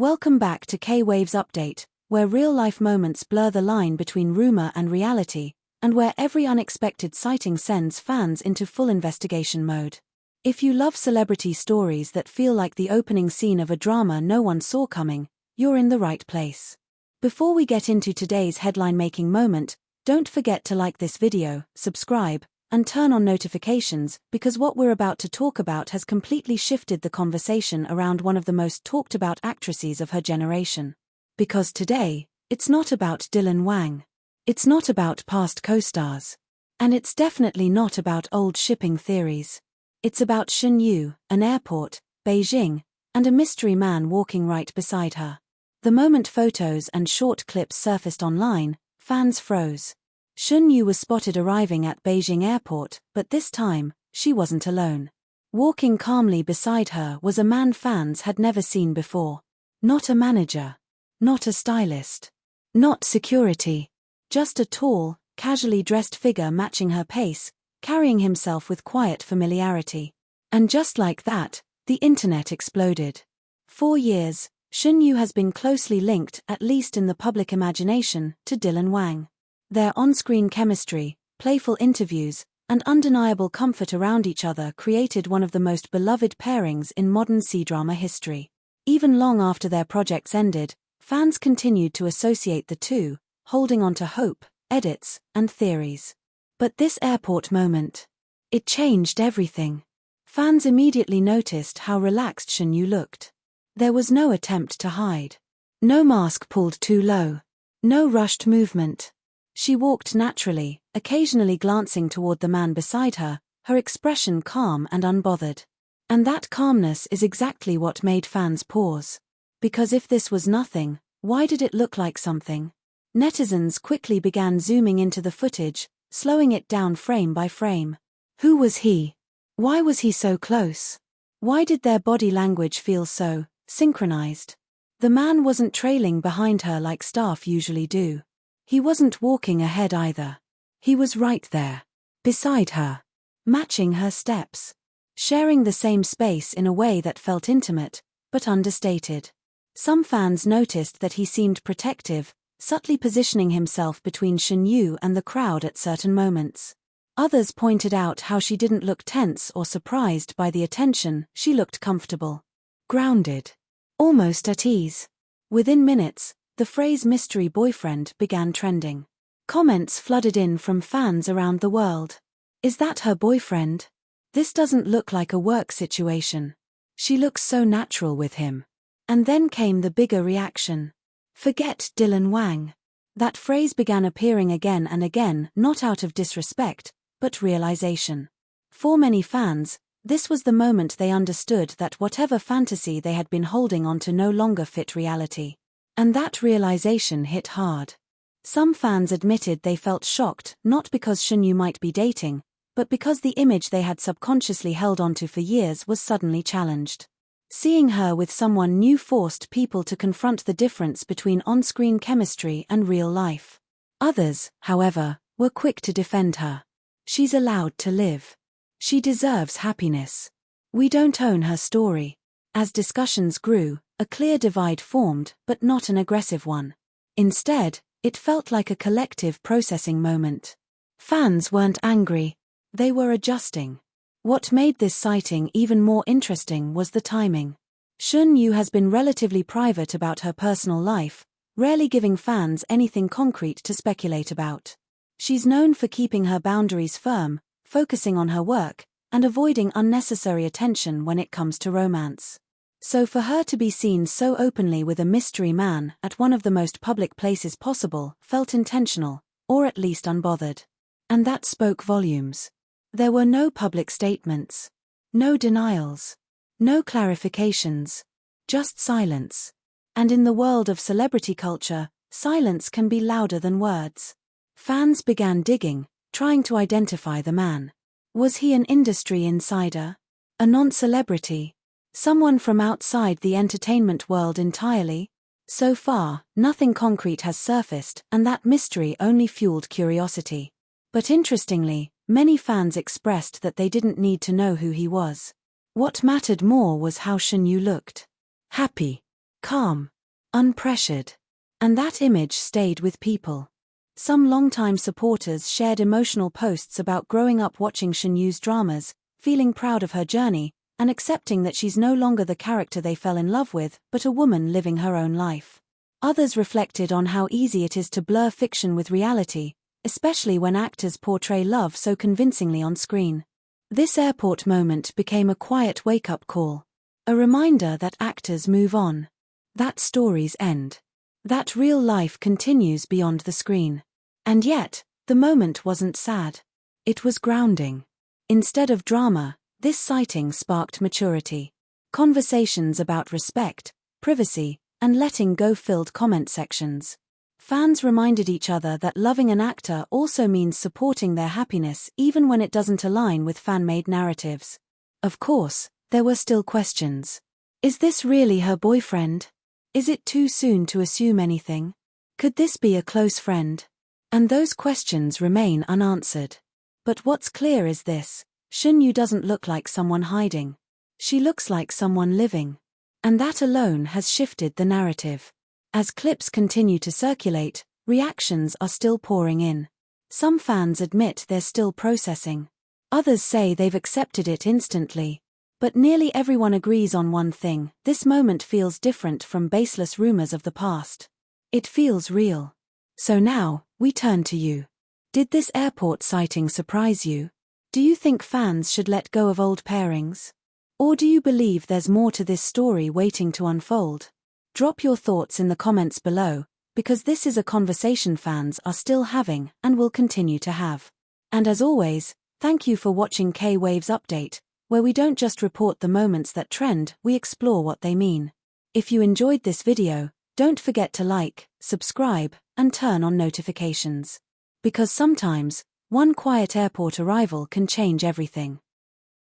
Welcome back to K-Waves Update, where real-life moments blur the line between rumor and reality, and where every unexpected sighting sends fans into full investigation mode. If you love celebrity stories that feel like the opening scene of a drama no one saw coming, you're in the right place. Before we get into today's headline-making moment, don't forget to like this video, subscribe, and turn on notifications, because what we're about to talk about has completely shifted the conversation around one of the most talked about actresses of her generation. Because today, it's not about Dylan Wang. It's not about past co-stars. And it's definitely not about old shipping theories. It's about Shen Yue, an airport, Beijing, and a mystery man walking right beside her. The moment photos and short clips surfaced online, fans froze. Shen Yue was spotted arriving at Beijing airport, but this time, she wasn't alone. Walking calmly beside her was a man fans had never seen before. Not a manager. Not a stylist. Not security. Just a tall, casually dressed figure matching her pace, carrying himself with quiet familiarity. And just like that, the internet exploded. 4 years, Shen Yue has been closely linked, at least in the public imagination, to Dylan Wang. Their on-screen chemistry, playful interviews, and undeniable comfort around each other created one of the most beloved pairings in modern C-drama history. Even long after their projects ended, fans continued to associate the two, holding on to hope, edits, and theories. But this airport moment, it changed everything. Fans immediately noticed how relaxed Shen Yue looked. There was no attempt to hide. No mask pulled too low. No rushed movement. She walked naturally, occasionally glancing toward the man beside her, her expression calm and unbothered. And that calmness is exactly what made fans pause. Because if this was nothing, why did it look like something? Netizens quickly began zooming into the footage, slowing it down frame by frame. Who was he? Why was he so close? Why did their body language feel so synchronized? The man wasn't trailing behind her like staff usually do. He wasn't walking ahead either. He was right there, beside her, matching her steps, sharing the same space in a way that felt intimate, but understated. Some fans noticed that he seemed protective, subtly positioning himself between Shen Yue and the crowd at certain moments. Others pointed out how she didn't look tense or surprised by the attention. She looked comfortable, grounded, almost at ease. Within minutes, the phrase mystery boyfriend began trending. Comments flooded in from fans around the world. Is that her boyfriend? This doesn't look like a work situation. She looks so natural with him. And then came the bigger reaction. Forget Dylan Wang. That phrase began appearing again and again, not out of disrespect, but realization. For many fans, this was the moment they understood that whatever fantasy they had been holding on to no longer fit reality. And that realization hit hard. Some fans admitted they felt shocked, not because Shen Yue might be dating, but because the image they had subconsciously held onto for years was suddenly challenged. Seeing her with someone new forced people to confront the difference between on-screen chemistry and real life. Others, however, were quick to defend her. She's allowed to live. She deserves happiness. We don't own her story. As discussions grew, a clear divide formed, but not an aggressive one. Instead, it felt like a collective processing moment. Fans weren't angry. They were adjusting. What made this sighting even more interesting was the timing. Shen Yue has been relatively private about her personal life, rarely giving fans anything concrete to speculate about. She's known for keeping her boundaries firm, focusing on her work, and avoiding unnecessary attention when it comes to romance. So for her to be seen so openly with a mystery man at one of the most public places possible felt intentional, or at least unbothered. And that spoke volumes. There were no public statements. No denials. No clarifications. Just silence. And in the world of celebrity culture, silence can be louder than words. Fans began digging, trying to identify the man. Was he an industry insider? A non-celebrity? Someone from outside the entertainment world entirely? So far, nothing concrete has surfaced, and that mystery only fueled curiosity. But interestingly, many fans expressed that they didn't need to know who he was. What mattered more was how Shen Yue looked. Happy. calm, unpressured. And that image stayed with people. Some longtime supporters shared emotional posts about growing up watching Shen Yue's dramas, feeling proud of her journey, and accepting that she's no longer the character they fell in love with, but a woman living her own life. Others reflected on how easy it is to blur fiction with reality, especially when actors portray love so convincingly on screen. This airport moment became a quiet wake-up call. A reminder that actors move on. That stories end. That real life continues beyond the screen. And yet, the moment wasn't sad. It was grounding. Instead of drama, this sighting sparked maturity. Conversations about respect, privacy, and letting go filled comment sections. Fans reminded each other that loving an actor also means supporting their happiness even when it doesn't align with fan-made narratives. Of course, there were still questions. Is this really her boyfriend? Is it too soon to assume anything? Could this be a close friend? And those questions remain unanswered. But what's clear is this: Shen Yue doesn't look like someone hiding. She looks like someone living. And that alone has shifted the narrative. As clips continue to circulate, reactions are still pouring in. Some fans admit they're still processing. Others say they've accepted it instantly. But nearly everyone agrees on one thing: this moment feels different from baseless rumors of the past. It feels real. So now, we turn to you. Did this airport sighting surprise you? Do you think fans should let go of old pairings? Or do you believe there's more to this story waiting to unfold? Drop your thoughts in the comments below, because this is a conversation fans are still having and will continue to have. And as always, thank you for watching K-Waves Update, where we don't just report the moments that trend, we explore what they mean. If you enjoyed this video, don't forget to like, subscribe, and turn on notifications. Because sometimes, one quiet airport arrival can change everything.